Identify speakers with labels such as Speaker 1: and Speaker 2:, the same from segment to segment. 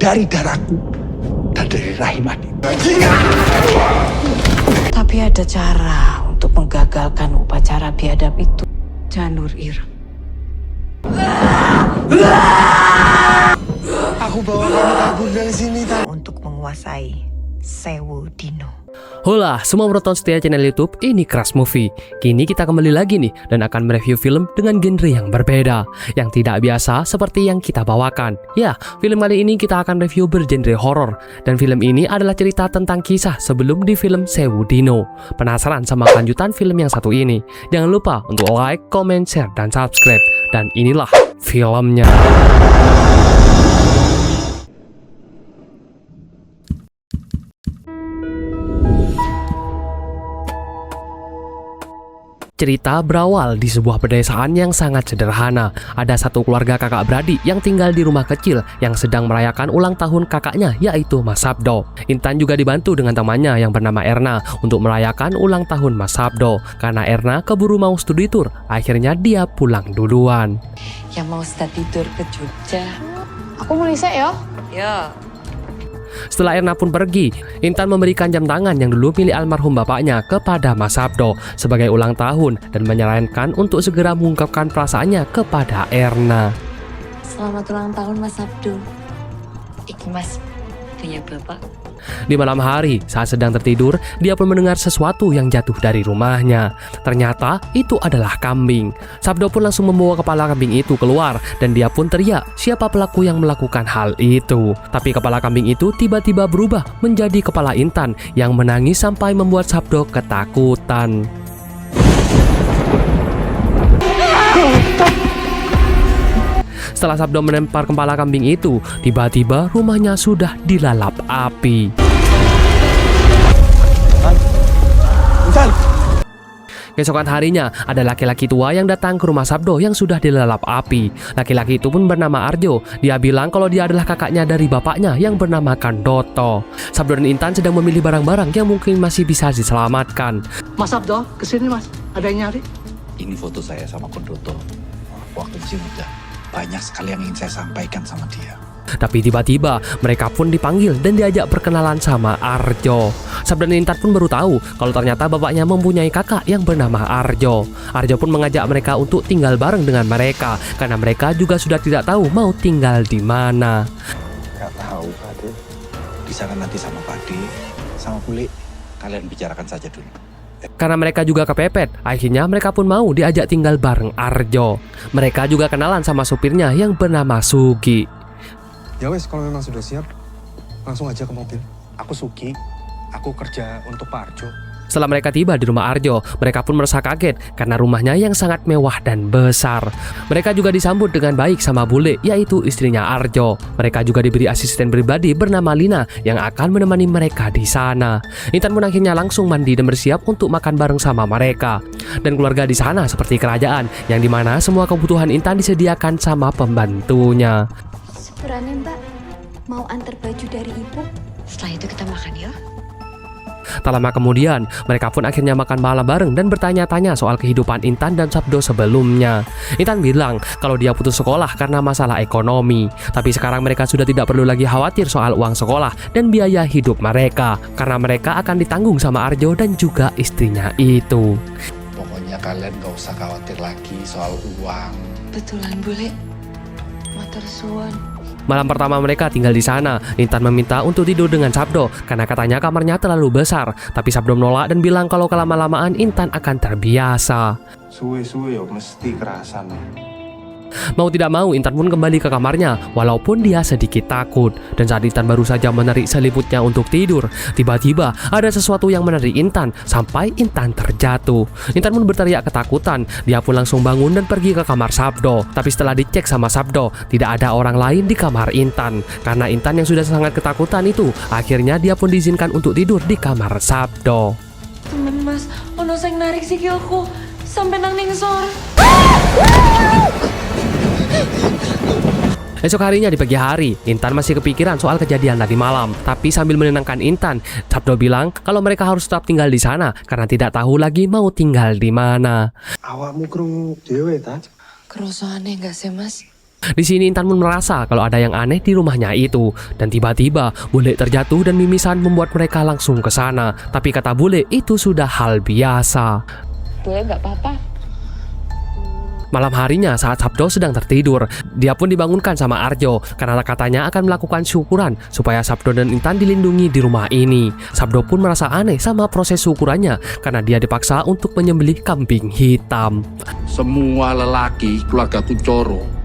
Speaker 1: dari darahku dan dari rahim adik.
Speaker 2: Tapi ada cara untuk menggagalkan upacara biadab itu. Janur Ireng.
Speaker 3: Aku bawa kamu kabur dari sini,
Speaker 2: Untuk menguasai Sewu Dino.
Speaker 4: Hola, semua penonton setia channel YouTube ini Crush Movie. Kini kita kembali lagi nih dan akan mereview film dengan genre yang berbeda, yang tidak biasa seperti yang kita bawakan. Ya, film kali ini kita akan review bergenre horor, dan film ini adalah cerita tentang kisah sebelum di film Sewu Dino. Penasaran sama kelanjutan film yang satu ini? Jangan lupa untuk like, comment, share, dan subscribe. Dan inilah filmnya. Cerita berawal di sebuah pedesaan yang sangat sederhana. Ada satu keluarga kakak beradik yang tinggal di rumah kecil yang sedang merayakan ulang tahun kakaknya, yaitu Mas Sabdo. Intan juga dibantu dengan temannya yang bernama Erna untuk merayakan ulang tahun Mas Sabdo. Karena Erna keburu mau studi tour, akhirnya dia pulang duluan.
Speaker 2: Yang mau studi tour ke Jogja.
Speaker 5: Aku mau riset ya.
Speaker 2: Ya.
Speaker 4: Setelah Erna pun pergi, Intan memberikan jam tangan yang dulu milik almarhum bapaknya kepada Mas Sabdo sebagai ulang tahun dan menyarankan untuk segera mengungkapkan perasaannya kepada Erna.
Speaker 2: Selamat ulang tahun Mas Sabdo. Iki Mas punya bapak.
Speaker 4: Di malam hari, saat sedang tertidur, dia pun mendengar sesuatu yang jatuh dari rumahnya. Ternyata itu adalah kambing. Sabdo pun langsung membawa kepala kambing itu keluar dan dia pun teriak siapa pelaku yang melakukan hal itu. Tapi kepala kambing itu tiba-tiba berubah menjadi kepala Intan yang menangis sampai membuat Sabdo ketakutan. Setelah Sabdo melempar kepala kambing itu, tiba-tiba rumahnya sudah dilalap api.
Speaker 3: Intan.
Speaker 4: Keesokan harinya, ada laki-laki tua yang datang ke rumah Sabdo yang sudah dilalap api. Laki-laki itu pun bernama Arjo. Dia bilang kalau dia adalah kakaknya dari bapaknya yang bernama Kandoto. Sabdo dan Intan sedang memilih barang-barang yang mungkin masih bisa diselamatkan.
Speaker 6: Mas Abdo, kesini mas, ada yang nyari?
Speaker 1: Ini foto saya sama Kondoto. Waktu masih muda. Banyak sekali yang ingin saya sampaikan sama dia.
Speaker 4: Tapi tiba-tiba mereka pun dipanggil dan diajak perkenalan sama Arjo. Sabdo dan Intan pun baru tahu kalau ternyata bapaknya mempunyai kakak yang bernama Arjo. Arjo pun mengajak mereka untuk tinggal bareng dengan mereka karena mereka juga sudah tidak tahu mau tinggal di mana.
Speaker 1: Gak tahu, Pade. Di sana nanti sama Pade, sama Bule, kalian bicarakan saja dulu.
Speaker 4: Karena mereka juga kepepet, akhirnya mereka pun mau diajak tinggal bareng Arjo. Mereka juga kenalan sama supirnya yang bernama Sugi.
Speaker 3: Ya wes, kalau memang sudah siap, langsung aja ke mobil. Aku Sugi, aku kerja untuk Pak Arjo.
Speaker 4: Setelah mereka tiba di rumah Arjo, mereka pun merasa kaget karena rumahnya yang sangat mewah dan besar. Mereka juga disambut dengan baik sama Bule, yaitu istrinya Arjo. Mereka juga diberi asisten pribadi bernama Lina yang akan menemani mereka di sana. Intan pun akhirnya langsung mandi dan bersiap untuk makan bareng sama mereka. Dan keluarga di sana seperti kerajaan, yang dimana semua kebutuhan Intan disediakan sama pembantunya.
Speaker 5: Sebenarnya Mbak, mau antar baju dari ibu.
Speaker 2: Setelah itu kita makan ya.
Speaker 4: Tak lama kemudian, mereka pun akhirnya makan malam bareng dan bertanya-tanya soal kehidupan Intan dan Sabdo sebelumnya. Intan bilang kalau dia putus sekolah karena masalah ekonomi. Tapi sekarang mereka sudah tidak perlu lagi khawatir soal uang sekolah dan biaya hidup mereka, karena mereka akan ditanggung sama Arjo dan juga istrinya itu.
Speaker 1: Pokoknya kalian gak usah khawatir lagi soal uang.
Speaker 2: Betulan Bule. Matur suwun.
Speaker 4: Malam pertama mereka tinggal di sana, Intan meminta untuk tidur dengan Sabdo karena katanya kamarnya terlalu besar. Tapi Sabdo menolak dan bilang kalau kelama-lamaan Intan akan terbiasa.
Speaker 3: Suwe-suwe yo mesti kerasan.
Speaker 4: Mau tidak mau, Intan pun kembali ke kamarnya walaupun dia sedikit takut. Dan saat Intan baru saja menarik selimutnya untuk tidur, tiba-tiba ada sesuatu yang menarik Intan sampai Intan terjatuh. Intan pun berteriak ketakutan. Dia pun langsung bangun dan pergi ke kamar Sabdo. Tapi setelah dicek sama Sabdo, tidak ada orang lain di kamar Intan. Karena Intan yang sudah sangat ketakutan itu, akhirnya dia pun diizinkan untuk tidur di kamar Sabdo.
Speaker 5: Temen mas, ono sing narik sikilku sampai nang ningsor.
Speaker 4: Esok harinya di pagi hari, Intan masih kepikiran soal kejadian tadi malam. Tapi sambil menenangkan Intan, Sabdo bilang kalau mereka harus tetap tinggal di sana karena tidak tahu lagi mau tinggal di mana.
Speaker 3: Awakmu krungu dhewe ta?
Speaker 2: Kerusuhannya enggak sih mas?
Speaker 4: Di sini Intan pun merasa kalau ada yang aneh di rumahnya itu. Dan tiba-tiba bule terjatuh dan mimisan membuat mereka langsung ke sana. Tapi kata bule itu sudah hal biasa.
Speaker 5: Boleh nggak apa-apa?
Speaker 4: Malam harinya saat Sabdo sedang tertidur, dia pun dibangunkan sama Arjo karena katanya akan melakukan syukuran supaya Sabdo dan Intan dilindungi di rumah ini. Sabdo pun merasa aneh sama proses syukurannya karena dia dipaksa untuk menyembelih kambing hitam.
Speaker 7: Semua lelaki keluarga Kuncoro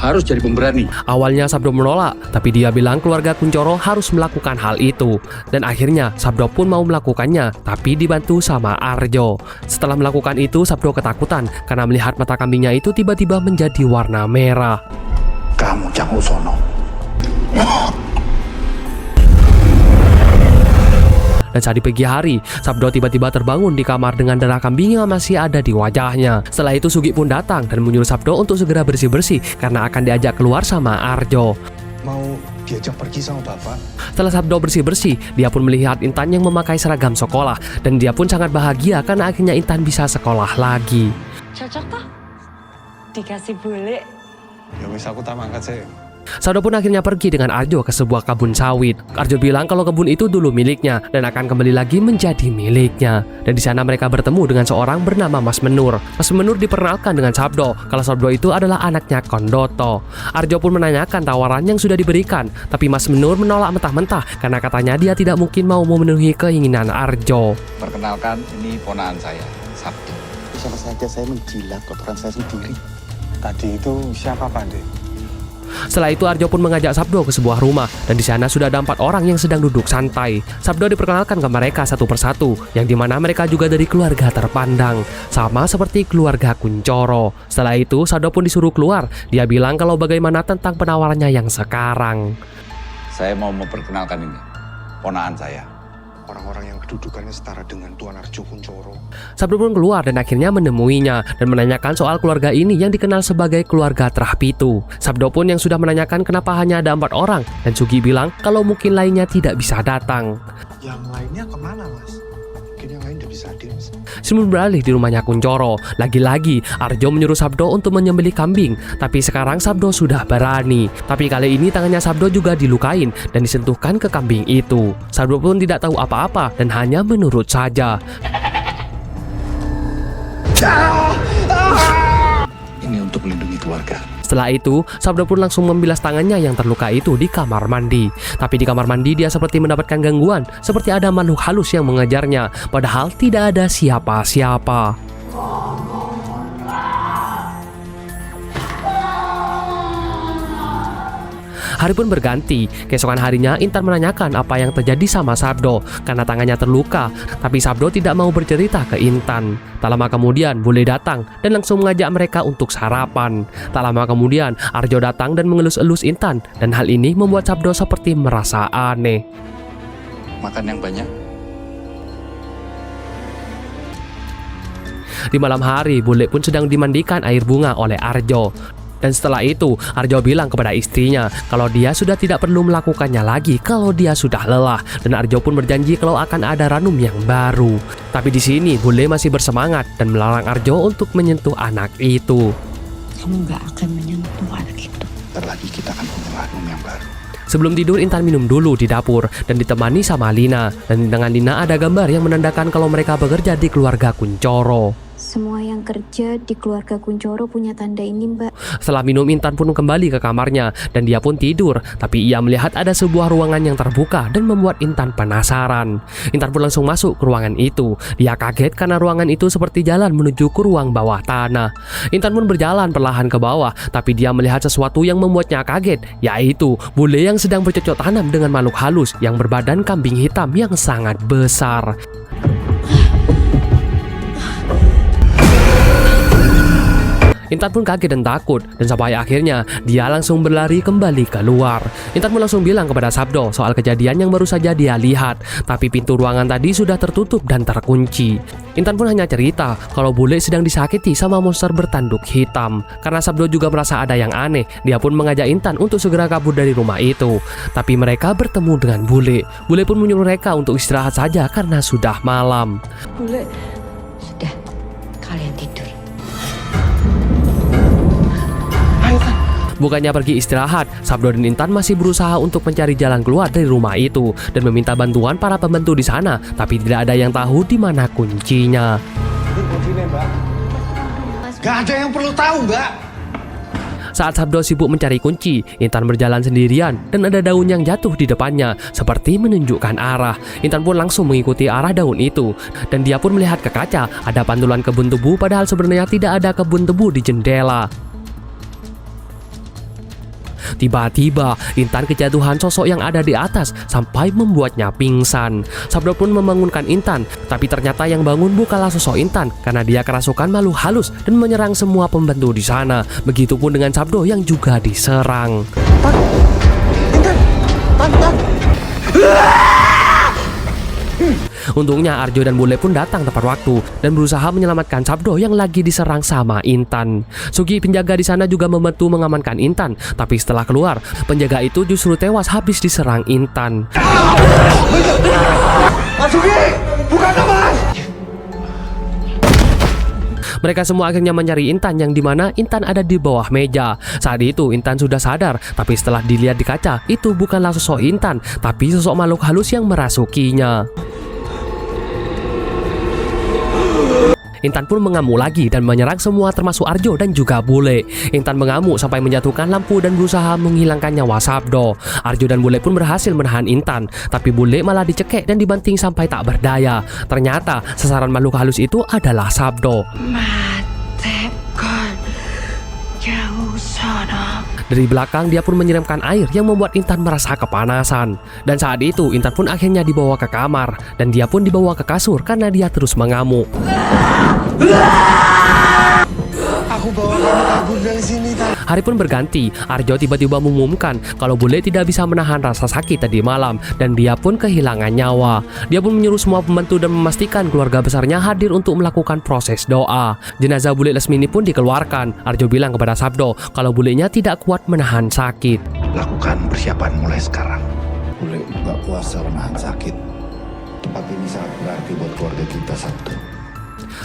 Speaker 7: harus jadi pemberani.
Speaker 4: Awalnya Sabdo menolak, tapi dia bilang keluarga Kuncoro harus melakukan hal itu. Dan akhirnya Sabdo pun mau melakukannya, tapi dibantu sama Arjo. Setelah melakukan itu, Sabdo ketakutan karena melihat mata kambingnya itu tiba-tiba menjadi warna merah.
Speaker 1: Kamu Cang Usono.
Speaker 4: Dan saat di pagi hari, Sabdo tiba-tiba terbangun di kamar dengan darah kambing yang masih ada di wajahnya. Setelah itu Sugi pun datang dan menyuruh Sabdo untuk segera bersih-bersih karena akan diajak keluar sama Arjo.
Speaker 3: Mau diajak pergi sama bapak?
Speaker 4: Setelah Sabdo bersih-bersih, dia pun melihat Intan yang memakai seragam sekolah. Dan dia pun sangat bahagia karena akhirnya Intan bisa sekolah lagi.
Speaker 5: Cocok toh? Dikasih bule.
Speaker 3: Ya wis aku tak mangkat sih.
Speaker 4: Sabdo pun akhirnya pergi dengan Arjo ke sebuah kebun sawit. Arjo bilang kalau kebun itu dulu miliknya dan akan kembali lagi menjadi miliknya. Dan di sana mereka bertemu dengan seorang bernama Mas Menur. Mas Menur diperkenalkan dengan Sabdo kalau Sabdo itu adalah anaknya Kondoto. Arjo pun menanyakan tawaran yang sudah diberikan, tapi Mas Menur menolak mentah-mentah karena katanya dia tidak mungkin mau memenuhi keinginan Arjo.
Speaker 1: Perkenalkan, ini ponaan saya, Sabdo.
Speaker 3: Sama saja saya menjilat kotoran saya sendiri. Tadi itu siapa Pandey?
Speaker 4: Setelah itu Arjo pun mengajak Sabdo ke sebuah rumah dan di sana sudah ada 4 orang yang sedang duduk santai. Sabdo diperkenalkan ke mereka satu persatu, yang dimana mereka juga dari keluarga terpandang, sama seperti keluarga Kuncoro. Setelah itu Sabdo pun disuruh keluar. Dia bilang kalau bagaimana tentang penawarannya yang sekarang.
Speaker 1: Saya mau memperkenalkan ini, ponaan saya.
Speaker 3: Orang-orang yang kedudukannya setara dengan Tuan Arjo Kuncoro.
Speaker 4: Sabdo pun keluar dan akhirnya menemuinya dan menanyakan soal keluarga ini yang dikenal sebagai keluarga Trahpitu. Sabdo pun yang sudah menanyakan kenapa hanya ada 4 orang dan Sugi bilang kalau mungkin lainnya tidak bisa datang.
Speaker 3: Yang lainnya kemana mas? Mungkin yang lain udah bisa hadir mas.
Speaker 4: Sebelum beralih di rumahnya Kuncoro, lagi-lagi Arjo menyuruh Sabdo untuk menyembelih kambing. Tapi sekarang Sabdo sudah berani. Tapi kali ini tangannya Sabdo juga dilukain dan disentuhkan ke kambing itu. Sabdo pun tidak tahu apa-apa dan hanya menurut saja.
Speaker 1: Ini untuk melindungi keluarga.
Speaker 4: Setelah itu, Sabdo pun langsung membilas tangannya yang terluka itu di kamar mandi. Tapi di kamar mandi dia seperti mendapatkan gangguan, seperti ada makhluk halus yang mengejarnya, padahal tidak ada siapa-siapa. Hari pun berganti. Keesokan harinya Intan menanyakan apa yang terjadi sama Sabdo karena tangannya terluka, tapi Sabdo tidak mau bercerita ke Intan. Tak lama kemudian Bule datang dan langsung mengajak mereka untuk sarapan. Tak lama kemudian Arjo datang dan mengelus-elus Intan dan hal ini membuat Sabdo seperti merasa aneh.
Speaker 1: Makan yang banyak.
Speaker 4: Di malam hari Bule pun sedang dimandikan air bunga oleh Arjo. Dan setelah itu, Arjo bilang kepada istrinya kalau dia sudah tidak perlu melakukannya lagi kalau dia sudah lelah. Dan Arjo pun berjanji kalau akan ada ranum yang baru. Tapi di sini Bule masih bersemangat dan melarang Arjo untuk menyentuh anak itu.
Speaker 2: Kamu nggak akan menyentuh anak itu.
Speaker 1: Ntar lagi kita akan punya ranum yang baru.
Speaker 4: Sebelum tidur, Intan minum dulu di dapur dan ditemani sama Lina. Dan di tangan Lina ada gambar yang menandakan kalau mereka bekerja di keluarga Kuncoro.
Speaker 8: Semua yang kerja di keluarga Kuncoro punya tanda ini, Mbak.
Speaker 4: Setelah minum, Intan pun kembali ke kamarnya dan dia pun tidur. Tapi ia melihat ada sebuah ruangan yang terbuka dan membuat Intan penasaran. Intan pun langsung masuk ke ruangan itu. Dia kaget karena ruangan itu seperti jalan menuju ke ruang bawah tanah. Intan pun berjalan perlahan ke bawah, tapi dia melihat sesuatu yang membuatnya kaget, yaitu Bule yang sedang bercocok tanam dengan makhluk halus yang berbadan kambing hitam yang sangat besar. Intan pun kaget dan takut, dan sampai akhirnya dia langsung berlari kembali keluar. Intan pun langsung bilang kepada Sabdo soal kejadian yang baru saja dia lihat, tapi pintu ruangan tadi sudah tertutup dan terkunci. Intan pun hanya cerita kalau Bule sedang disakiti sama monster bertanduk hitam. Karena Sabdo juga merasa ada yang aneh, dia pun mengajak Intan untuk segera kabur dari rumah itu. Tapi mereka bertemu dengan Bule. Bule pun menyuruh mereka untuk istirahat saja karena sudah malam.
Speaker 5: Bule,
Speaker 2: Sudah, kalian tidur.
Speaker 4: Bukannya pergi istirahat, Sabdo dan Intan masih berusaha untuk mencari jalan keluar dari rumah itu dan meminta bantuan para pembantu di sana, tapi tidak ada yang tahu di mana kuncinya.
Speaker 3: Gak ada yang perlu tahu, Mbak.
Speaker 4: Saat Sabdo sibuk mencari kunci, Intan berjalan sendirian dan ada daun yang jatuh di depannya, seperti menunjukkan arah. Intan pun langsung mengikuti arah daun itu, dan dia pun melihat ke kaca ada pantulan kebun tebu, padahal sebenarnya tidak ada kebun tebu di jendela. Tiba-tiba, Intan kejatuhan sosok yang ada di atas sampai membuatnya pingsan. Sabdo pun membangunkan Intan, tapi ternyata yang bangun bukanlah sosok Intan karena dia kerasukan makhluk halus dan menyerang semua pembantu di sana. Begitupun dengan Sabdo yang juga diserang. Untungnya Arjo dan Bule pun datang tepat waktu dan berusaha menyelamatkan Sabdo yang lagi diserang sama Intan. Sugi penjaga di sana juga membantu mengamankan Intan, tapi setelah keluar, penjaga itu justru tewas habis diserang Intan.
Speaker 3: Mas Sugi, bukan Mas!
Speaker 4: Mereka semua akhirnya mencari Intan yang dimana Intan ada di bawah meja. Saat itu Intan sudah sadar, tapi setelah dilihat di kaca, itu bukanlah sosok Intan, tapi sosok makhluk halus yang merasukinya. Intan pun mengamuk lagi dan menyerang semua termasuk Arjo dan juga Bule. Intan mengamuk sampai menjatuhkan lampu dan berusaha menghilangkan nyawa Sabdo. Arjo dan Bule pun berhasil menahan Intan, tapi Bule malah dicekek dan dibanting sampai tak berdaya. Ternyata sasaran makhluk halus itu adalah Sabdo.
Speaker 2: Matekan jauh sana.
Speaker 4: Dari belakang dia pun menyiramkan air yang membuat Intan merasa kepanasan. Dan saat itu Intan pun akhirnya dibawa ke kamar dan dia pun dibawa ke kasur karena dia terus mengamuk.
Speaker 3: Aku bawa kamu kabur dari sini, Tan.
Speaker 4: Hari pun berganti. Arjo tiba-tiba mengumumkan kalau Bule tidak bisa menahan rasa sakit tadi malam dan dia pun kehilangan nyawa. Dia pun menyuruh semua pembantu dan memastikan keluarga besarnya hadir untuk melakukan proses doa. Jenazah Bule Lesmini pun dikeluarkan. Arjo bilang kepada Sabdo kalau bulenya tidak kuat menahan sakit.
Speaker 1: Lakukan persiapan mulai sekarang. Bule nggak kuasa menahan sakit. Tempat ini sangat berarti buat keluarga kita, Sabdo.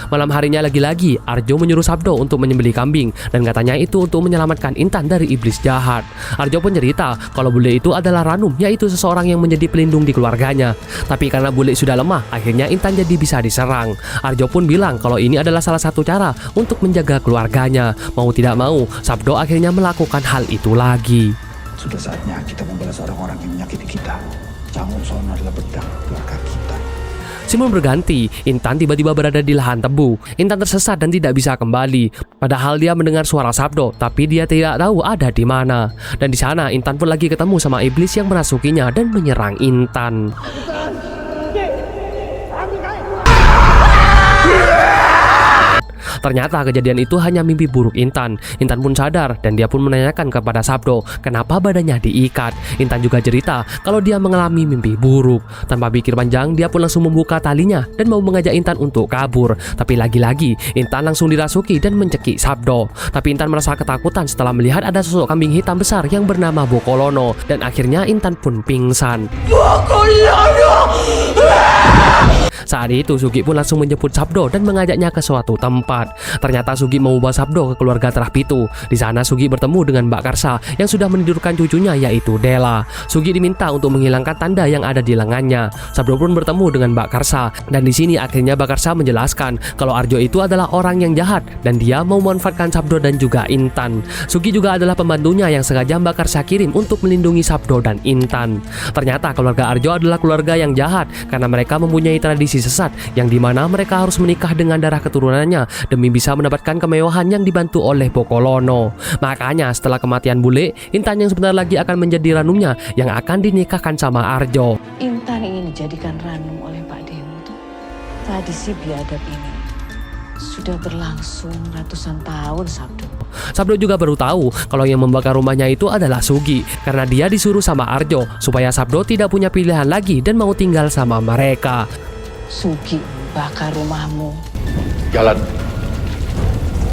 Speaker 4: Malam harinya lagi-lagi Arjo menyuruh Sabdo untuk menyembelih kambing dan katanya itu untuk menyelamatkan Intan dari iblis jahat. Arjo pun cerita kalau Bule itu adalah Ranum, yaitu seseorang yang menjadi pelindung di keluarganya. Tapi karena Bule sudah lemah, akhirnya Intan jadi bisa diserang. Arjo pun bilang kalau ini adalah salah satu cara untuk menjaga keluarganya. Mau tidak mau, Sabdo akhirnya melakukan hal itu lagi.
Speaker 1: Sudah saatnya kita membalas orang-orang yang menyakiti kita. Canguk Sono adalah pedang keluarga kita.
Speaker 4: Simon berganti, Intan tiba-tiba berada di lahan tebu. Intan tersesat dan tidak bisa kembali. Padahal dia mendengar suara Sabdo, tapi dia tidak tahu ada di mana. Dan di sana Intan pun lagi ketemu sama iblis yang merasukinya dan menyerang Intan. Ternyata kejadian itu hanya mimpi buruk Intan. Intan pun sadar dan dia pun menanyakan kepada Sabdo kenapa badannya diikat. Intan juga cerita kalau dia mengalami mimpi buruk. Tanpa pikir panjang, dia pun langsung membuka talinya dan mau mengajak Intan untuk kabur. Tapi lagi-lagi Intan langsung dirasuki dan mencekik Sabdo. Tapi Intan merasa ketakutan setelah melihat ada sosok kambing hitam besar yang bernama Bokolono. Dan akhirnya Intan pun pingsan. Saat itu Sugi pun langsung menjemput Sabdo dan mengajaknya ke suatu tempat. Ternyata Sugi membawa Sabdo ke keluarga Terahpitu. Di sana Sugi bertemu dengan Mbak Karsa yang sudah menidurkan cucunya yaitu Dela. Sugi diminta untuk menghilangkan tanda yang ada di lengannya. Sabdo pun bertemu dengan Mbak Karsa dan di sini akhirnya Mbak Karsa menjelaskan kalau Arjo itu adalah orang yang jahat dan dia mau memanfaatkan Sabdo dan juga Intan. Sugi juga adalah pembantunya yang sengaja Mbak Karsa kirim untuk melindungi Sabdo dan Intan. Ternyata keluarga Arjo adalah keluarga yang jahat karena mereka mempunyai tradisi sesat yang dimana mereka harus menikah dengan darah keturunannya demi bisa mendapatkan kemewahan yang dibantu oleh Bokolono. Makanya setelah kematian Bule, Intan yang sebentar lagi akan menjadi ranumnya yang akan dinikahkan sama Arjo.
Speaker 2: Intan ingin dijadikan ranum oleh Pak Demo. Tradisi biadab ini sudah berlangsung ratusan tahun, Sabdo.
Speaker 4: Sabdo juga baru tahu kalau yang membakar rumahnya itu adalah Sugi karena dia disuruh sama Arjo supaya Sabdo tidak punya pilihan lagi dan mau tinggal sama mereka.
Speaker 2: Sugi membakar rumahmu.
Speaker 7: Jalan.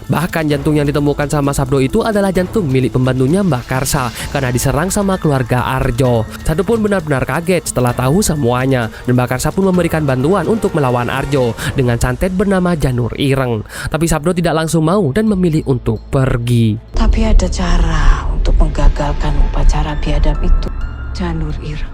Speaker 4: Bahkan jantung yang ditemukan sama Sabdo itu adalah jantung milik pembantunya Mbak Karsa karena diserang sama keluarga Arjo. Sabdo pun benar-benar kaget setelah tahu semuanya dan Mbak Karsa pun memberikan bantuan untuk melawan Arjo dengan santet bernama Janur Ireng. Tapi Sabdo tidak langsung mau dan memilih untuk pergi.
Speaker 2: Tapi ada cara untuk untuk menggagalkan upacara biadab itu. Janur Ireng.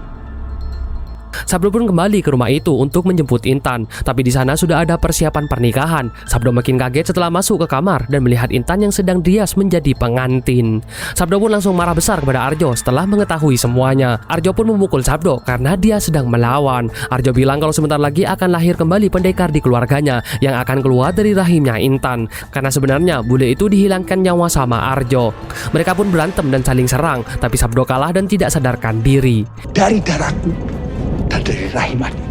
Speaker 4: Sabdo pun kembali ke rumah itu untuk menjemput Intan, tapi di sana sudah ada persiapan pernikahan. Sabdo makin kaget setelah masuk ke kamar dan melihat Intan yang sedang dias menjadi pengantin. Sabdo pun langsung marah besar kepada Arjo setelah mengetahui semuanya. Arjo pun memukul Sabdo karena dia sedang melawan. Arjo bilang kalau sebentar lagi akan lahir kembali pendekar di keluarganya yang akan keluar dari rahimnya Intan, karena sebenarnya bule itu dihilangkan nyawa sama Arjo. Mereka pun berantem dan saling serang, tapi Sabdo kalah dan tidak sadarkan diri.
Speaker 1: Dari darahku dan dari rahim adik.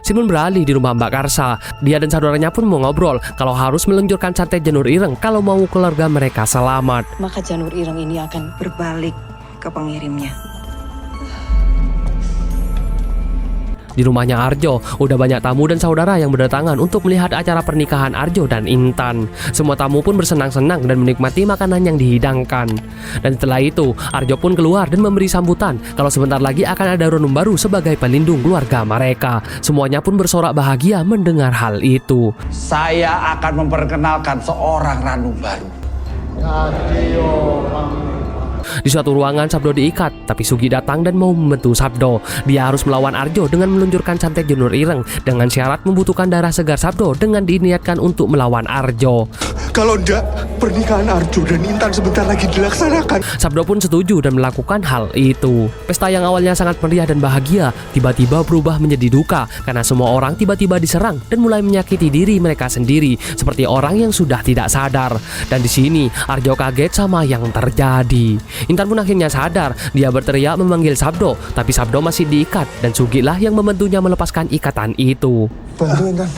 Speaker 4: Simun beralih di rumah Mbak Karsa. Dia dan saudaranya pun mau ngobrol kalau harus meluncurkan santet Janur Ireng kalau mau keluarga mereka selamat.
Speaker 2: Maka Janur Ireng ini akan berbalik ke pengirimnya.
Speaker 4: Di rumahnya Arjo, udah banyak tamu dan saudara yang berdatangan untuk melihat acara pernikahan Arjo dan Intan. Semua tamu pun bersenang-senang dan menikmati makanan yang dihidangkan. Dan setelah itu, Arjo pun keluar dan memberi sambutan kalau sebentar lagi akan ada Ranum baru sebagai pelindung keluarga mereka. Semuanya pun bersorak bahagia mendengar hal itu.
Speaker 1: Saya akan memperkenalkan seorang Ranum baru.
Speaker 4: Di suatu ruangan Sabdo diikat, tapi Sugi datang dan mau membantu Sabdo. Dia harus melawan Arjo dengan meluncurkan santet Janur Ireng dengan syarat membutuhkan darah segar Sabdo dengan diniatkan untuk melawan Arjo.
Speaker 3: Kalau enggak, pernikahan Arjo dan Intan sebentar lagi dilaksanakan.
Speaker 4: Sabdo pun setuju dan melakukan hal itu. Pesta yang awalnya sangat meriah dan bahagia tiba-tiba berubah menjadi duka karena semua orang tiba-tiba diserang dan mulai menyakiti diri mereka sendiri seperti orang yang sudah tidak sadar. Dan di sini Arjo kaget sama yang terjadi. Intan pun akhirnya sadar. Dia berteriak memanggil Sabdo, tapi Sabdo masih diikat dan Sugilah yang membantunya melepaskan ikatan itu.
Speaker 3: Bantu Intan.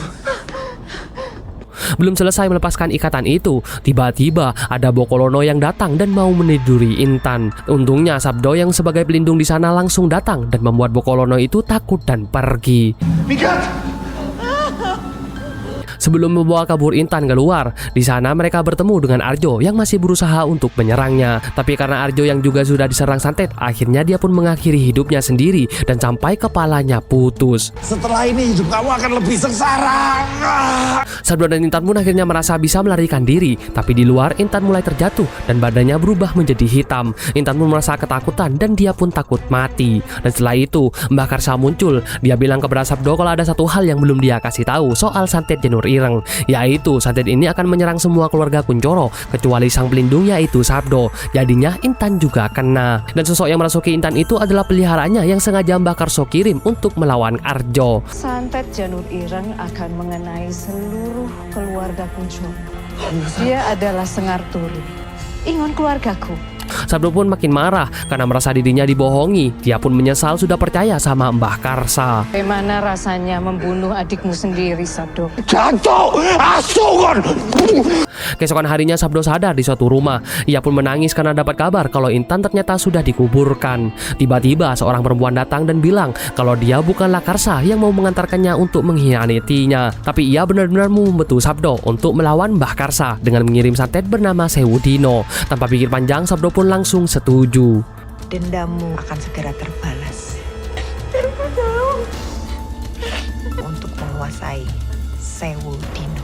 Speaker 4: Belum selesai melepaskan ikatan itu, tiba-tiba ada Bokolono yang datang dan mau meniduri Intan. Untungnya Sabdo yang sebagai pelindung di sana langsung datang dan membuat Bokolono itu takut dan pergi.
Speaker 3: Minggat!
Speaker 4: Sebelum membawa kabur Intan keluar, di sana mereka bertemu dengan Arjo yang masih berusaha untuk menyerangnya. Tapi karena Arjo yang juga sudah diserang santet, akhirnya dia pun mengakhiri hidupnya sendiri dan sampai kepalanya putus.
Speaker 1: Setelah ini hidup kamu akan lebih sengsara.
Speaker 4: Sabdo dan Intan pun akhirnya merasa bisa melarikan diri, tapi di luar Intan mulai terjatuh dan badannya berubah menjadi hitam. Intan pun merasa ketakutan dan dia pun takut mati. Dan setelah itu Mbah Karsa muncul. Dia bilang kepada Sabdo kalau ada satu hal yang belum dia kasih tahu soal santet Janur Ireng, yaitu santet ini akan menyerang semua keluarga Kuncoro kecuali sang pelindung yaitu Sabdo. Jadinya Intan juga kena. Dan sosok yang merasuki Intan itu adalah peliharaannya yang sengaja Mbah Karso kirim untuk melawan Arjo.
Speaker 2: Santet Janur Ireng akan mengenai seluruh keluarga Kuncoro. Dia adalah Sengar Turu, ingon keluargaku.
Speaker 4: Sabdo pun makin marah karena merasa dirinya dibohongi. Dia pun menyesal sudah percaya sama Mbah Karsa.
Speaker 2: Bagaimana rasanya membunuh adikmu sendiri, Sabdo?
Speaker 1: Jatuh, asungan.
Speaker 4: Keesokan harinya Sabdo sadar di suatu rumah. Ia pun menangis karena dapat kabar kalau Intan ternyata sudah dikuburkan. Tiba-tiba seorang perempuan datang dan bilang kalau dia bukanlah Karsa yang mau mengantarkannya untuk mengkhianatinya, tapi ia benar-benar mau membantu Sabdo untuk melawan Mbah Karsa dengan mengirim santet bernama Sewudino. Tanpa pikir panjang, Sabdo pun langsung setuju.
Speaker 9: Dendamu akan segera terbalas untuk menguasai Sewudino.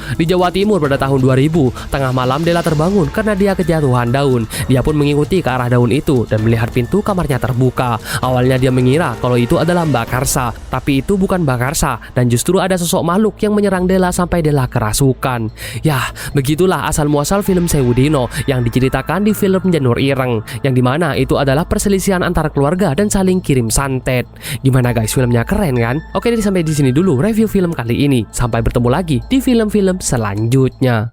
Speaker 4: Di Jawa Timur pada tahun 2000, tengah malam Dela terbangun karena dia kejatuhan daun. Dia pun mengikuti ke arah daun itu dan melihat pintu kamarnya terbuka. Awalnya dia mengira kalau itu adalah Mbak Karsa, tapi itu bukan Mbak Karsa dan justru ada sosok makhluk yang menyerang Dela sampai Dela kerasukan. Yah, begitulah asal muasal film Sewudino yang diceritakan di film Janur Ireng, yang dimana itu adalah perselisihan antara keluarga dan saling kirim santet. Gimana guys, filmnya keren kan? Oke, jadi sampai di sini dulu review film kali ini. Sampai bertemu lagi di film-film selanjutnya.